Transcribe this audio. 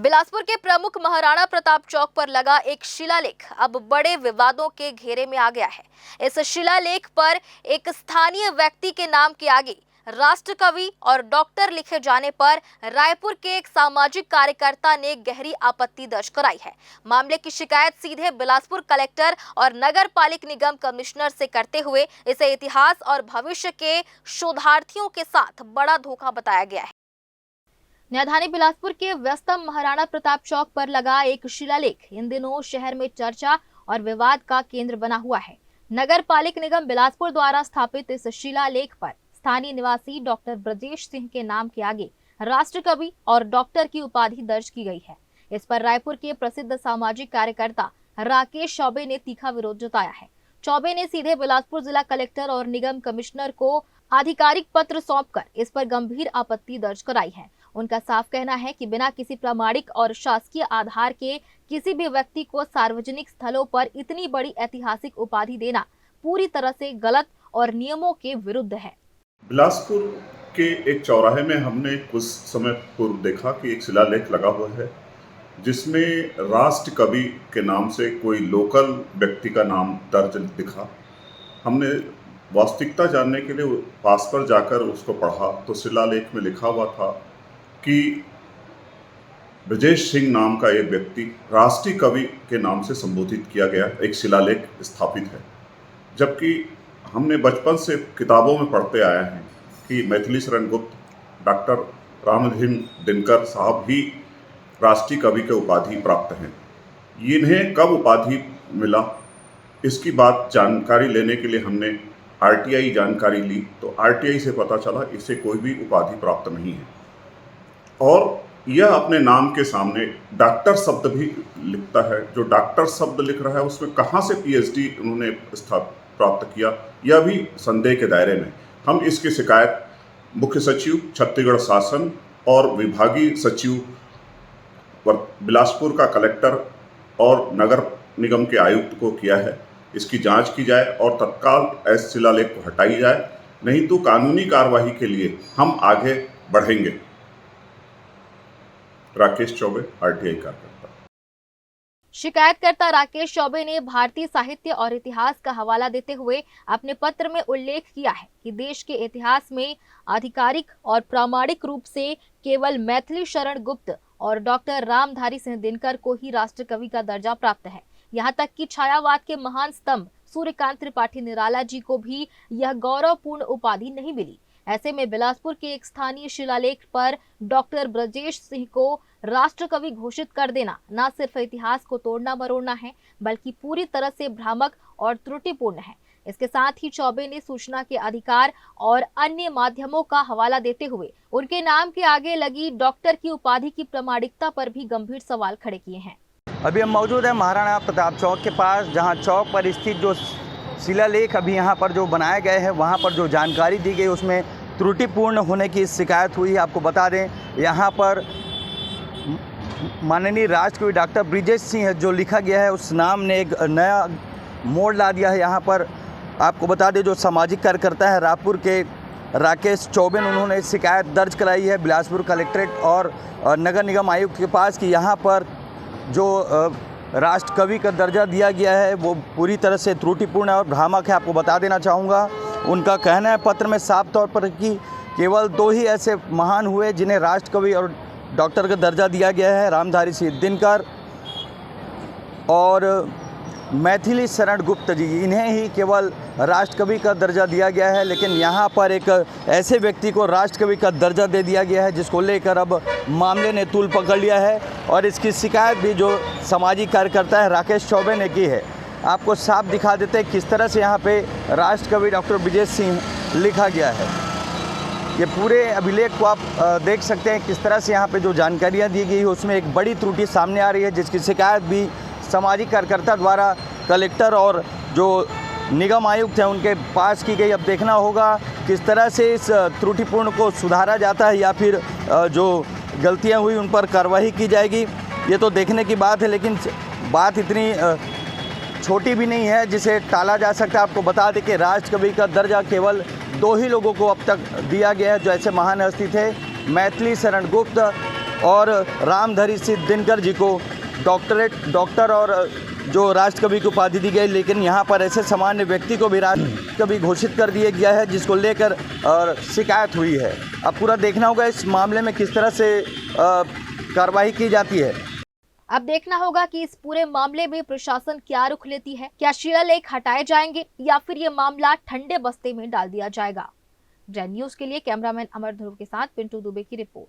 बिलासपुर के प्रमुख महाराणा प्रताप चौक पर लगा एक शिलालेख अब बड़े विवादों के घेरे में आ गया है। इस शिलालेख पर एक स्थानीय व्यक्ति के नाम के आगे राष्ट्र कवि और डॉक्टर लिखे जाने पर रायपुर के एक सामाजिक कार्यकर्ता ने गहरी आपत्ति दर्ज कराई है। मामले की शिकायत सीधे बिलासपुर कलेक्टर और नगर पालिक निगम कमिश्नर से करते हुए इसे इतिहास और भविष्य के शोधार्थियों के साथ बड़ा धोखा बताया गया है। राजधानी बिलासपुर के व्यस्तम महाराणा प्रताप चौक पर लगा एक शिलालेख इन दिनों शहर में चर्चा और विवाद का केंद्र बना हुआ है। नगर पालिक निगम बिलासपुर द्वारा स्थापित इस शिलालेख पर स्थानीय निवासी डॉक्टर ब्रजेश सिंह के नाम के आगे राष्ट्र कवि और डॉक्टर की उपाधि दर्ज की गई है। इस पर रायपुर के प्रसिद्ध सामाजिक कार्यकर्ता राकेश चौबे ने तीखा विरोध जताया है। चौबे ने सीधे बिलासपुर जिला कलेक्टर और निगम कमिश्नर को आधिकारिक पत्र सौंपकर इस पर गंभीर आपत्ति दर्ज कराई है। उनका साफ कहना है कि बिना किसी प्रामाणिक और शासकीय आधार के किसी भी व्यक्ति को सार्वजनिक स्थलों पर इतनी बड़ी ऐतिहासिक उपाधि देना पूरी तरह से गलत और नियमों के विरुद्ध है। बिलासपुर के एक चौराहे में हमने कुछ समय पूर्व देखा कि एक शिलालेख लगा हुआ है जिसमें राष्ट्र कवि के नाम से कोई लोकल व्यक्ति का नाम दर्ज दिखा। हमने वास्तविकता जानने के लिए पास पर जाकर उसको पढ़ा तो शिलालेख में लिखा हुआ था कि ब्रजेश सिंह नाम का एक व्यक्ति राष्ट्रीय कवि के नाम से संबोधित किया गया एक शिलालेख स्थापित है। जबकि हमने बचपन से किताबों में पढ़ते आए हैं कि मैथिली शरण गुप्त, डॉक्टर रामधीन दिनकर साहब भी राष्ट्रीय कवि के उपाधि प्राप्त हैं। इन्हें कब उपाधि मिला इसकी बात जानकारी लेने के लिए हमने आरटीआई जानकारी ली तो आरटीआई से पता चला इसे कोई भी उपाधि प्राप्त नहीं है और यह अपने नाम के सामने डॉक्टर शब्द भी लिखता है। जो डॉक्टर शब्द लिख रहा है उसमें कहाँ से पीएचडी उन्होंने प्राप्त किया यह भी संदेह के दायरे में। हम इसकी शिकायत मुख्य सचिव छत्तीसगढ़ शासन और विभागीय सचिव बिलासपुर का कलेक्टर और नगर निगम के आयुक्त को किया है। इसकी जांच की जाए और तत्काल इस शिलालेख को हटाई जाए, नहीं तो कानूनी कार्रवाई के लिए हम आगे बढ़ेंगे। राकेश चौबे, आरटीआई कार्यकर्ता। शिकायतकर्ता राकेश चौबे ने भारतीय साहित्य और इतिहास का हवाला देते हुए अपने पत्र में उल्लेख किया है कि देश के इतिहास में आधिकारिक और प्रामाणिक रूप से केवल मैथिली शरण गुप्त और डॉक्टर रामधारी सिंह दिनकर को ही राष्ट्र कवि का दर्जा प्राप्त है। यहाँ तक कि छायावाद के महान स्तंभ सूर्यकांत त्रिपाठी निराला जी को भी यह गौरवपूर्ण उपाधि नहीं मिली। ऐसे में बिलासपुर के एक स्थानीय शिलालेख पर डॉक्टर ब्रजेश सिंह को राष्ट्र कवि घोषित कर देना न सिर्फ इतिहास को तोड़ना मरोड़ना है बल्कि पूरी तरह से भ्रामक और त्रुटिपूर्ण है। इसके साथ ही चौबे ने सूचना के अधिकार और अन्य माध्यमों का हवाला देते हुए उनके नाम के आगे लगी डॉक्टर की उपाधि की प्रामाणिकता पर भी गंभीर सवाल खड़े किए हैं। अभी हम मौजूद हैं महाराणा प्रताप चौक के पास, जहां चौक पर स्थित जो शिलालेख अभी यहां पर जो बनाए गए हैं वहां पर जो जानकारी दी गई उसमें त्रुटिपूर्ण होने की शिकायत हुई है। आपको बता दें यहां पर माननीय राष्ट्रकवि डॉक्टर ब्रजेश सिंह जो लिखा गया है उस नाम ने एक नया मोड़ ला दिया है। यहाँ पर आपको बता दें जो सामाजिक कार्यकर्ता है रायपुर के राकेश चौबे ने उन्होंने शिकायत दर्ज कराई है बिलासपुर कलेक्ट्रेट और नगर निगम आयुक्त के पास कि यहाँ पर जो राष्ट्र कवि का दर्जा दिया गया है वो पूरी तरह से त्रुटिपूर्ण और भ्रामक है। आपको बता देना चाहूँगा उनका कहना है पत्र में साफ तौर पर कि केवल दो ही ऐसे महान हुए जिन्हें राष्ट्र कवि और डॉक्टर का दर्जा दिया गया है, रामधारी सिंह दिनकर और मैथिली शरण गुप्त जी, इन्हें ही केवल राष्ट्र कवि का दर्जा दिया गया है। लेकिन यहाँ पर एक ऐसे व्यक्ति को राष्ट्र कवि का दर्जा दे दिया गया है जिसको लेकर अब मामले ने तूल पकड़ लिया है और इसकी शिकायत भी जो सामाजिक कार्यकर्ता है राकेश चौबे ने की है। आपको साफ दिखा देते हैं किस तरह से यहाँ पे राष्ट्र कवि डॉक्टर ब्रजेश सिंह लिखा गया है। ये पूरे अभिलेख को आप देख सकते हैं किस तरह से यहाँ पे जो जानकारियाँ दी गई है उसमें एक बड़ी त्रुटि सामने आ रही है जिसकी शिकायत भी सामाजिक कार्यकर्ता द्वारा कलेक्टर और जो निगम आयुक्त हैं उनके पास की गई। अब देखना होगा किस तरह से इस त्रुटिपूर्ण को सुधारा जाता है या फिर जो गलतियाँ हुई उन पर कार्रवाई की जाएगी, ये तो देखने की बात है। लेकिन बात इतनी छोटी भी नहीं है जिसे टाला जा सकता है। आपको बता दें कि राष्ट्र कवि का दर्जा केवल दो ही लोगों को अब तक दिया गया है जो ऐसे महान हस्ती थे, मैथिली शरण गुप्त और रामधारी सिंह दिनकर जी को डॉक्टर और जो राष्ट्रकवि की उपाधि दी गई, लेकिन यहाँ पर ऐसे सामान्य व्यक्ति को भी राष्ट्रकवि घोषित कर दिया गया है, जिसको लेकर शिकायत हुई है। अब पूरा देखना होगा इस मामले में किस तरह से कार्रवाई की जाती है। अब देखना होगा कि इस पूरे मामले में प्रशासन क्या रुख लेती है। क्या शिलालेख हटाए जाएंगे या फिर ये मामला ठंडे बस्ते में डाल दिया जाएगा। ग्रैंड न्यूज के लिए कैमरामैन अमर ध्रुव के साथ पिंटू दुबे की रिपोर्ट।